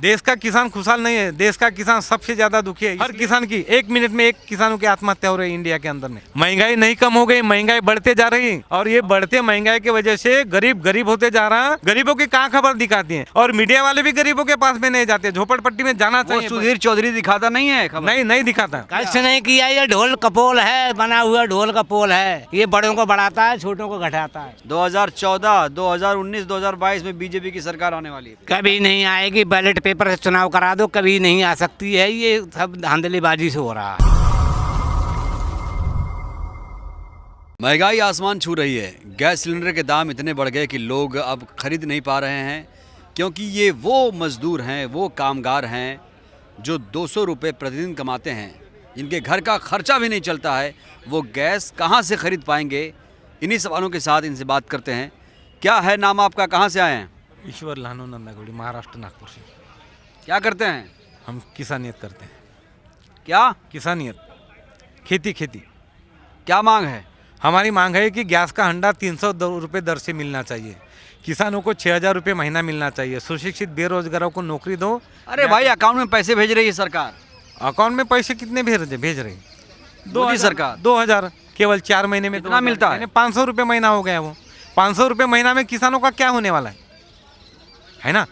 देश का किसान खुशहाल नहीं है, देश का किसान सबसे ज्यादा दुखी है। हर किसान की 1 मिनट में 1 किसानों की आत्महत्या हो रही है इंडिया के अंदर में। महंगाई नहीं कम हो गई, महंगाई बढ़ते जा रही है और ये बढ़ते महंगाई की वजह से गरीब गरीब होते जा रहा है। गरीबों की कहाँ खबर दिखाती है और मीडिया वाले भी गरीबों के पास में नहीं जाते, झोपड़पट्टी में जाना चाहिए। सुधीर चौधरी दिखाता नहीं है खबर? नहीं दिखाता। कष्ट नहीं किया, ये ढोल कपोल है, बना हुआ ढोल कपोल है। ये बड़ों को बढ़ाता है, छोटों को घटाता है। 2014, 2019, 2022 में बीजेपी की सरकार आने वाली है। कभी नहीं आएगी, बैलेट पेपर से चुनाव करा दो, कभी नहीं आ सकती है। ये सब धांधलीबाजी से हो रहा है। महंगाई आसमान छू रही है। गैस सिलेंडर के दाम इतने बढ़ गए कि लोग अब खरीद नहीं पा रहे हैं, क्योंकि ये वो मजदूर हैं, वो कामगार हैं जो 200 रुपये प्रतिदिन कमाते हैं। इनके घर का खर्चा भी नहीं चलता है, वो गैस कहाँ से खरीद पाएंगे? इन्हीं सवालों के साथ इनसे बात करते हैं। क्या है नाम आपका, कहाँ से आए हैं? ईश्वर लानो नंदागुड़ी, महाराष्ट्र, नागपुर से। क्या करते हैं? हम किसानियत करते हैं। क्या किसानियत, खेती। क्या मांग है? हमारी मांग है कि गैस का हंडा 300 रुपये दर से मिलना चाहिए, किसानों को 6,000 रुपये महीना मिलना चाहिए, सुशिक्षित बेरोजगारों को नौकरी दो। अरे भाई, अकाउंट में पैसे भेज रही है सरकार। अकाउंट में पैसे कितने भेज रही? मोदी सरकार 2,000 केवल 4 महीने में। कितना मिलता है? 500 रुपये महीना हो गया। वो 500 रुपये महीना में किसानों का क्या होने वाला है ना?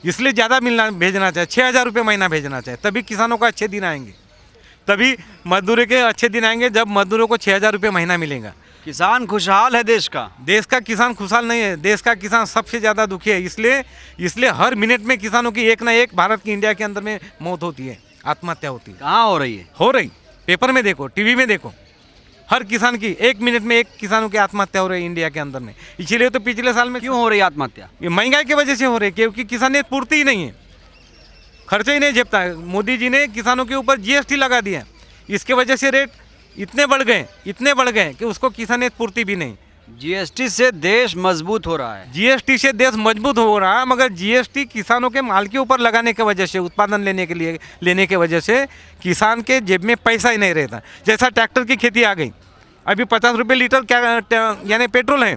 इसलिए ज़्यादा भेजना चाहिए, 6,000 रुपये महीना भेजना चाहिए, तभी किसानों को अच्छे दिन आएंगे, तभी मजदूरों के अच्छे दिन आएंगे जब मजदूरों को 6,000 रुपये महीना मिलेगा। किसान खुशहाल है देश का? देश का किसान खुशहाल नहीं है, देश का किसान सबसे ज़्यादा दुखी है। इसलिए हर मिनट में किसानों की एक ना एक, भारत की, इंडिया के अंदर में मौत होती है, आत्महत्या होती है। कहाँ हो रही है? हो रही, पेपर में देखो, टीवी में देखो, हर किसान की 1 मिनट में 1 किसानों की आत्महत्या हो रही है इंडिया के अंदर में। इसीलिए तो पिछले साल में क्यों हो रही है आत्महत्या? ये महंगाई की वजह से हो रही है, क्योंकि किसानियत पूर्ति ही नहीं है, खर्चे ही नहीं झेपता है। मोदी जी ने किसानों के ऊपर GST लगा दिया, इसके वजह से रेट इतने बढ़ गए कि उसको किसानियत पूर्ति भी नहीं। GST से देश मजबूत हो रहा है। GST से देश मजबूत हो रहा है, मगर GST किसानों के माल के ऊपर लगाने की वजह से, उत्पादन लेने के वजह से किसान के जेब में पैसा ही नहीं रहता। जैसा ट्रैक्टर की खेती आ गई, अभी 50 रुपये लीटर यानी पेट्रोल है,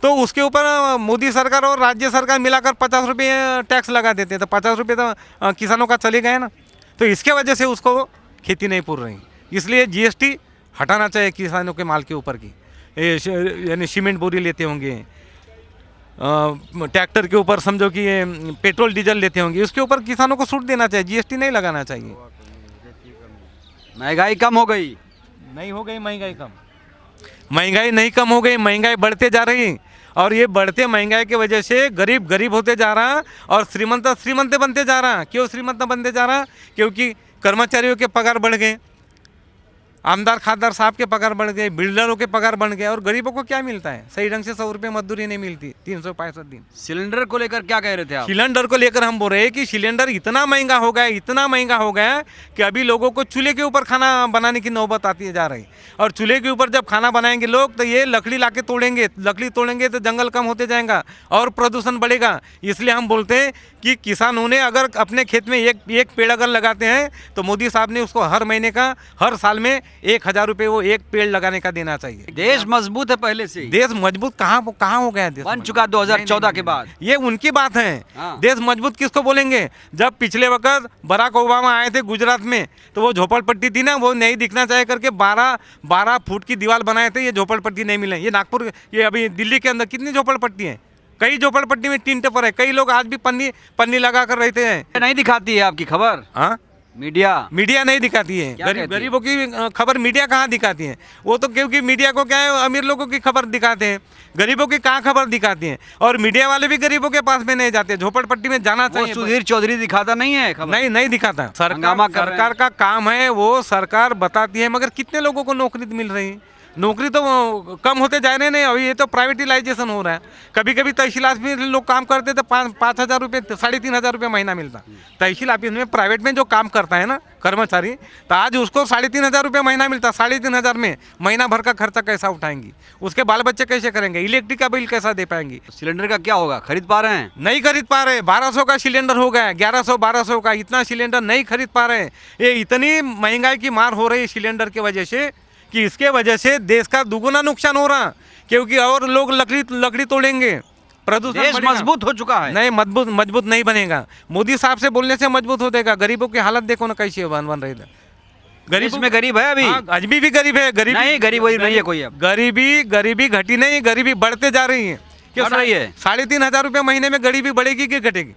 तो उसके ऊपर मोदी सरकार और राज्य सरकार मिलाकर 50 रुपये टैक्स लगा देते हैं, तो 50 रुपये तो किसानों का चले गए ना। तो इसके वजह से उसको खेती नहीं पूर रही, इसलिए GST हटाना चाहिए किसानों के माल के ऊपर की। यानी सीमेंट बोरी लेते होंगे, ट्रैक्टर के ऊपर समझो कि ये पेट्रोल डीजल लेते होंगे, उसके ऊपर किसानों को छूट देना चाहिए, GST नहीं लगाना चाहिए। महंगाई कम हो गई? नहीं हो गई महंगाई कम, महंगाई नहीं कम हो गई, महंगाई बढ़ते जा रही और ये बढ़ते महंगाई की वजह से गरीब गरीब होते जा रहा और श्रीमंत बनते जा रहा। क्यों श्रीमंत बनते जा रहा? क्योंकि कर्मचारियों के पगार बढ़ गए, आमदार खासदार साहब के पगार बढ़ गए, बिल्डरों के पगार बढ़ गए, और गरीबों को क्या मिलता है? सही ढंग से 100 रुपये मजदूरी नहीं मिलती 365 दिन। सिलेंडर को लेकर क्या कह रहे थे आप? सिलेंडर को लेकर हम बोल रहे हैं कि सिलेंडर इतना महंगा हो गया कि अभी लोगों को चूल्हे के ऊपर खाना बनाने की नौबत आती जा रही। और चूल्हे के ऊपर जब खाना बनाएंगे लोग, तो ये लकड़ी लाके तोड़ेंगे तो जंगल कम होते जाएगा और प्रदूषण बढ़ेगा। इसलिए हम बोलते हैं कि किसानों ने अगर अपने खेत में एक पेड़ अगर लगाते हैं, तो मोदी साहब ने उसको हर साल में 1,000 रुपये वो एक पेड़ लगाने का देना चाहिए। देश मजबूत है पहले से। देश मजबूत कहाँ हो गया? देश बन चुका 2014 के बाद। ये उनकी बात है। हाँ। देश मजबूत किसको बोलेंगे? जब पिछले वक्त बराक ओबामा आए थे गुजरात में, तो वो झोपड़पट्टी थी ना, वो नहीं दिखना चाहिए करके 12 फुट की दीवार बनाए थे, ये झोपड़पट्टी नहीं मिले। ये नागपुर, ये अभी दिल्ली के अंदर कितनी झोपड़पट्टी है? कई झोपड़पट्टी में टीन टपर है, कई लोग आज भी पन्नी लगा कर रहते हैं। नहीं दिखाती है आपकी खबर? हाँ, मीडिया नहीं दिखाती है। गरीबों की खबर मीडिया कहाँ दिखाती है? वो तो क्योंकि मीडिया को क्या है, अमीर लोगों की खबर दिखाते हैं, गरीबों की कहाँ खबर दिखाती है। और मीडिया वाले भी गरीबों के पास में नहीं जाते, झोपड़पट्टी में जाना चाहिए। सुधीर चौधरी दिखाता नहीं है खबर? नहीं दिखाता। सरकार का काम है, वो सरकार बताती है, मगर कितने लोगों को नौकरी मिल रही है? नौकरी तो कम होते जा रहे हैं। अभी ये तो प्राइवेटाइजेशन हो रहा है। कभी कभी तहसील ऑफिस में लोग काम करते तो 5,000 रुपये, 3,500 रुपये महीना मिलता। तहसील ऑफिस में प्राइवेट में जो काम करता है ना कर्मचारी, तो आज उसको 3,500 रुपये महीना मिलता। 3,500 में महीना भर का खर्चा कैसा उठाएंगी? उसके बाल बच्चे कैसे करेंगे? इलेक्ट्रिक का बिल कैसा दे पाएंगी? सिलेंडर का क्या होगा? खरीद पा रहे हैं? नहीं खरीद पा रहे। 1,200 का सिलेंडर हो गया, 1,100-1,200 का, इतना सिलेंडर नहीं खरीद पा रहे। ये इतनी महंगाई की मार हो रही है सिलेंडर की वजह से कि इसके वजह से देश का दुगुना नुकसान हो रहा, क्योंकि और लोग लकड़ी तोड़ेंगे, प्रदूषण देश बढ़ेगा। मजबूत हो चुका है। नहीं, मजबूत नहीं बनेगा। मोदी साहब से बोलने से मजबूत हो जाएगा। गरीबों की हालत देखो ना कैसी बन रही है। देश में गरीब है अभी? हाँ, अभी भी गरीब है। गरीबी नहीं, गरीब नहीं है कोई अब। गरीबी घटी नहीं, गरीबी बढ़ते जा रही है। बढ़ रही है। 3,500 रुपये महीने में गरीबी बढ़ेगी कि घटेगी?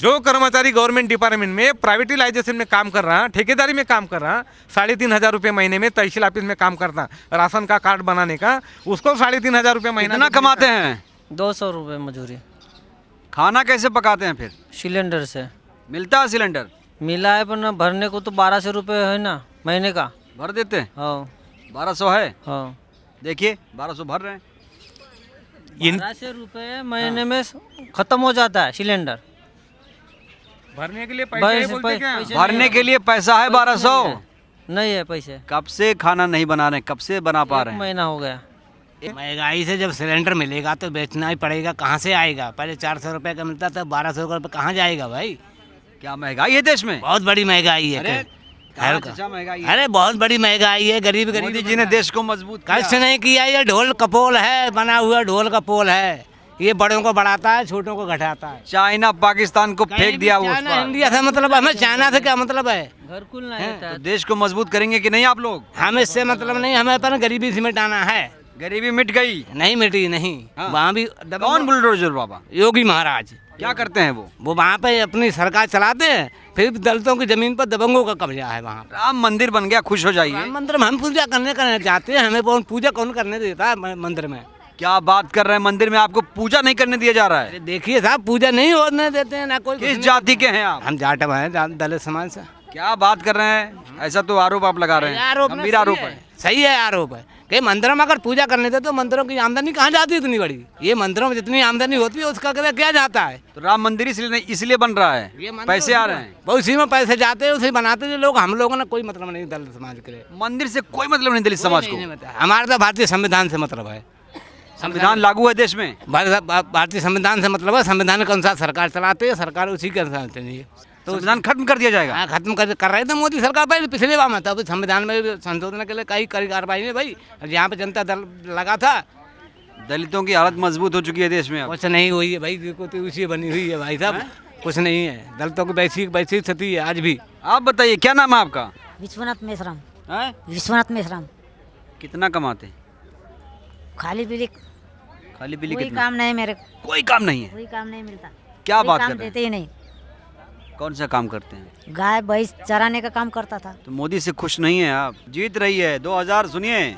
जो कर्मचारी गवर्नमेंट डिपार्टमेंट में प्राइवेटाइजेशन में काम कर रहा, ठेकेदारी में काम कर रहा, 3,500 रुपये महीने में तहसील ऑफिस में काम करता, राशन का कार्ड बनाने का, उसको 3,500 रुपये महीना कितना कमाते हैं? 200 रुपये मजूरी। खाना कैसे पकाते हैं फिर? सिलेंडर से मिलता है सिलेंडर? मिला है, पर ना भरने को तो 1200 रुपये है ना महीने का। भर देते हैं? हाँ 1200 है। हाँ, देखिए 1200 भर रहे हैं। 1200 रुपये महीने में खत्म हो जाता है सिलेंडर। भरने के लिए पैसे- पैसे बोलते क्या? पैसे- भरने के लिए पैसा है 1200। नहीं है पैसे। कब से खाना नहीं बना रहे, कब से बना पा रहे हैं? महीना हो गया। महंगाई से जब सिलेंडर मिलेगा तो बेचना ही पड़ेगा। कहाँ से आएगा? पहले 400 रुपये का मिलता था, 1200 रुपये कहाँ जाएगा भाई? क्या महंगाई है देश में? बहुत बड़ी महंगाई है। अरे, कहाँ चाचा महंगाई है? अरे बहुत बड़ी महंगाई है। गरीब मोदी जी ने देश को मजबूत किया। कष्ट नहीं किया। ये ढोल कपोल है, बना हुआ ढोल कपोल है। ये बड़ों को बढ़ाता है, छोटों को घटाता है। चाइना पाकिस्तान को कहीं फेंक भी दिया वो उस चाइना पार। इंडिया से मतलब, हमें चाइना से क्या मतलब है? घरकुल नहीं था। तो देश को मजबूत करेंगे कि नहीं आप लोग? हमें इससे मतलब नहीं, हमें अपन गरीबी से मिटाना है। गरीबी मिट गई? नहीं मिटी नहीं। हाँ। वहाँ भी कौन बुलडोजर बाबा? योगी महाराज। क्या करते हैं वो? वो वहाँ पे अपनी सरकार चलाते हैं, फिर दलितों की जमीन पर दबंगों का कब्जा है वहाँ पे। राम मंदिर बन गया, खुश हो जाइए। राम मंदिर में हम पूजा करने जाते हैं, हमें पूजा कौन करने देता है मंदिर में? क्या बात कर रहे हैं? मंदिर में आपको पूजा नहीं करने दिया जा रहा है? अरे देखिए साहब, पूजा नहीं होने देते हैं ना कोई। किस जाति के हैं आप? हम जाटव हैं, दलित समाज से। क्या बात कर रहे हैं? ऐसा तो आरोप आप लगा रहे हैं। आरोप गंभीर आरोप है। सही है, आरोप है कि मंदिरों में अगर पूजा करने देते तो मंदिरों की आमदनी कहाँ जाती है इतनी बड़ी? ये मंदिरों में जितनी आमदनी होती है उसका क्या जाता है? तो राम मंदिर इसलिए बन रहा है, ये मंदिर पैसे आ रहे हैं। वो उसी में पैसे जाते हैं, उसी बनाते हैं लोग। हम लोगों ने कोई मतलब नहीं दलित समाज के लिए। मंदिर से कोई मतलब नहीं दलित समाज नहीं को। मतलब। हमारा तो भारतीय संविधान से मतलब है। संविधान लागू है देश में। भारतीय संविधान से मतलब है, संविधान के अनुसार सरकार चलाते है, सरकार उसी के अनुसार चलिए। तो संविधान खत्म कर दिया जाएगा। हाँ, खत्म कर रहे थे मोदी सरकार पहले पिछले बार में। तब संविधान में संशोधन के लिए कई कार्रवाई नहीं भाई। यहाँ पे जनता दल लगा था। दलितों की हालत मजबूत हो चुकी है देश में अब। कुछ नहीं हुई है भाई, देखो तो उसी बनी हुई है भाई साहब। कुछ नहीं है, दलितों की वैसी स्थिति है आज भी। आप बताइए क्या नाम है आपका? विश्वनाथ मेश्राम। हैं? विश्वनाथ मेश्राम। कितना कमाते हैं? खाली पीली खाली पीली कोई कितना? काम नहीं मेरे को, कोई काम नहीं है। कोई काम नहीं मिलता। क्या कोई बात काम कर रहे हैं? देते ही नहीं। कौन सा काम करते हैं? गाय भैंस चराने का काम करता था। तो मोदी से खुश नहीं है आप? जीत रही है 2000, सुनिए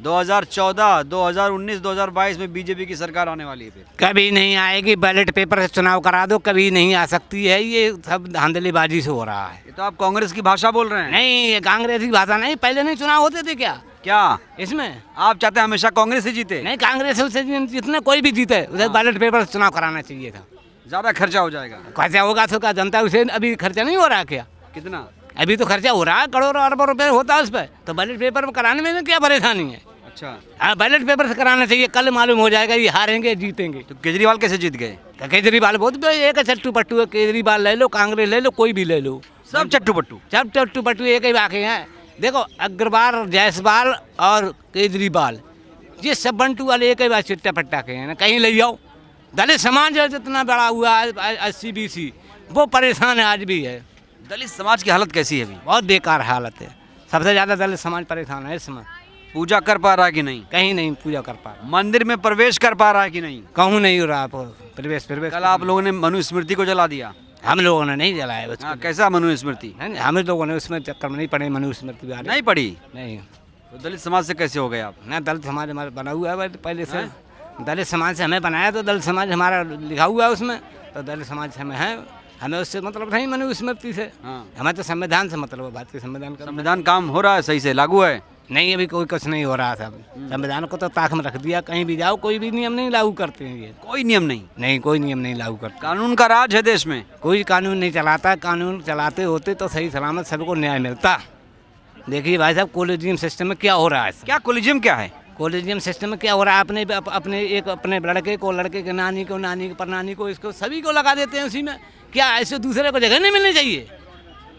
2014, 2019, 2022 में बीजेपी की सरकार आने वाली है। फिर कभी नहीं आएगी। बैलेट पेपर से चुनाव करा दो, कभी नहीं आ सकती है। ये सब धांधलीबाजी से हो रहा है। ये तो आप कांग्रेस की भाषा बोल रहे हैं। नहीं, ये कांग्रेस की भाषा नहीं। पहले नहीं चुनाव होते थे क्या क्या इसमें? आप चाहते हैं हमेशा कांग्रेस ही जीते? नहीं, कांग्रेस से जितने कोई भी जीते उसे बैलेट पेपर से चुनाव कराना चाहिए था। ज्यादा खर्चा हो जाएगा। खर्चा होगा तो क्या जनता उसे अभी खर्चा नहीं हो रहा क्या? कितना? अभी तो खर्चा हो रहा है, करोड़ों अरबों रुपए होता है उस पर। तो बैलेट पेपर में कराने में क्या परेशानी है? अच्छा, हाँ, बैलेट पेपर से कराना चाहिए। कल मालूम हो जाएगा ये हारेंगे जीतेंगे। तो केजरीवाल कैसे जीत गए? तो केजरीवाल बहुत एक चट्टू पट्टू है। केजरीवाल ले लो, कांग्रेस ले लो, कोई भी ले लो, सब चट्टू पट्टू। सब चट्टू पट्टू एक ही बाकी हैं। देखो, अग्रवाल, जायसवाल और केजरीवाल, ये सब बंटू वाले एक ही बात चिट्टा पट्टा के हैं ना। कहीं ले जाओ। दलित समाज है जितना बड़ा हुआ है 80-20, वो परेशान है, आज भी है। दलित समाज की हालत कैसी है अभी? बहुत बेकार हालत है। सबसे ज़्यादा दलित समाज परेशान है इस समय। पूजा कर पा रहा है कि नहीं? कहीं नहीं पूजा कर पा रहा, मंदिर में प्रवेश कर पा रहा है कि नहीं? कहूँ नहीं हो रहा प्रवेश। कल आप लोगों ने मनुस्मृति को जला दिया। हम लोगों ने नहीं जलाया उसको। हाँ, कैसा मनुस्मृति? हैं? हम लोगों ने उसमें चक्कर में नहीं पड़े। मनुस्मृति वाले नहीं पड़ी? नहीं। तो दलित समाज से कैसे हो गए आप? ना, दलित समाज हमारा बना हुआ है पहले से। दलित समाज से हमें बनाया, तो दलित समाज हमारा लिखा हुआ है उसमें। तो दलित समाज से हमें है, हमें उससे मतलब नहीं मनुस्मृति से। हाँ। हमें तो संविधान से मतलब है, भारतीय संविधान का। संविधान काम हो रहा है सही से, लागू है? नहीं, अभी कोई कुछ नहीं हो रहा था। संविधान को तो ताक में रख दिया। कहीं भी जाओ, कोई भी नियम नहीं लागू करते हैं ये। कोई नियम नहीं? नहीं, कोई नियम नहीं लागू करते। कानून का राज है देश में। कोई कानून नहीं चलाता। कानून चलाते होते तो सही सलामत सबको न्याय मिलता। देखिए भाई साहब, कोलेजियम सिस्टम में क्या हो रहा है? क्या कोलिजियम क्या है? कोलेजियम सिस्टम में क्या हो रहा है? अपने लड़के को, लड़के के नानी को, नानी के परनानी को, इसको सभी को लगा देते हैं उसी में। क्या ऐसे दूसरे को जगह नहीं मिलनी चाहिए?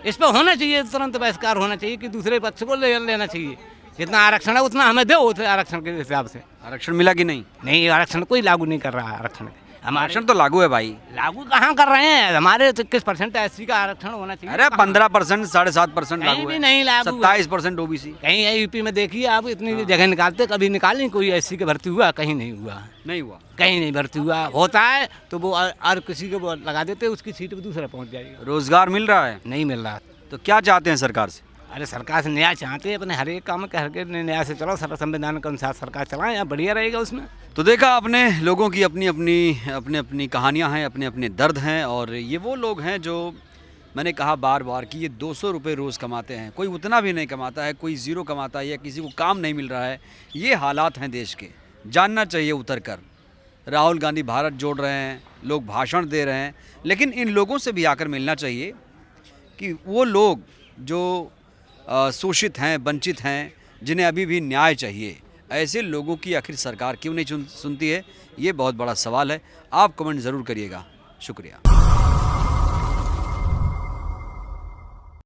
इस पर होना चाहिए तुरंत बहिष्कार होना चाहिए कि दूसरे पक्ष को लेना चाहिए। जितना आरक्षण है उतना हमें दो, उस आरक्षण के हिसाब से। आरक्षण मिला कि नहीं? नहीं, आरक्षण कोई लागू नहीं कर रहा है आरक्षण। हमारे आरक्षण तो लागू है भाई। लागू कहाँ कर रहे हैं? हमारे 21% एससी का आरक्षण होना चाहिए। अरे 15%, 7.5% कहीं लागू भी है। नहीं लागू है। 27% ओबीसी। कहीं यूपी में देखिए आप, इतनी जगह निकालते, कभी निकाली कोई एससी की भर्ती हुआ? कहीं नहीं हुआ, नहीं हुआ। कहीं नहीं भर्ती हुआ। होता है तो वो और किसी को वो लगा देते, उसकी सीट पर दूसरा पहुंच जाएगा। रोजगार मिल रहा है? नहीं मिल रहा। तो क्या चाहते हैं सरकार से? अरे सरकार से न्याय चाहते हैं, अपने हर एक काम के हर के न्याय से चलो, सारा संविधान के अनुसार सरकार चलाएं, या बढ़िया रहेगा उसमें। तो देखा आपने, लोगों की अपनी अपनी कहानियां हैं, अपने अपने दर्द हैं। और ये वो लोग हैं जो मैंने कहा बार बार कि ये 200 रुपये रोज़ कमाते हैं, कोई उतना भी नहीं कमाता है, कोई ज़ीरो कमाता है, या किसी को काम नहीं मिल रहा है। ये हालात हैं देश के, जानना चाहिए उतर कर। राहुल गांधी भारत जोड़ रहे हैं, लोग भाषण दे रहे हैं, लेकिन इन लोगों से भी आकर मिलना चाहिए कि वो लोग जो शोषित हैं, वंचित हैं, जिन्हें अभी भी न्याय चाहिए, ऐसे लोगों की आखिर सरकार क्यों नहीं सुनती है? ये बहुत बड़ा सवाल है। आप कमेंट ज़रूर करिएगा। शुक्रिया।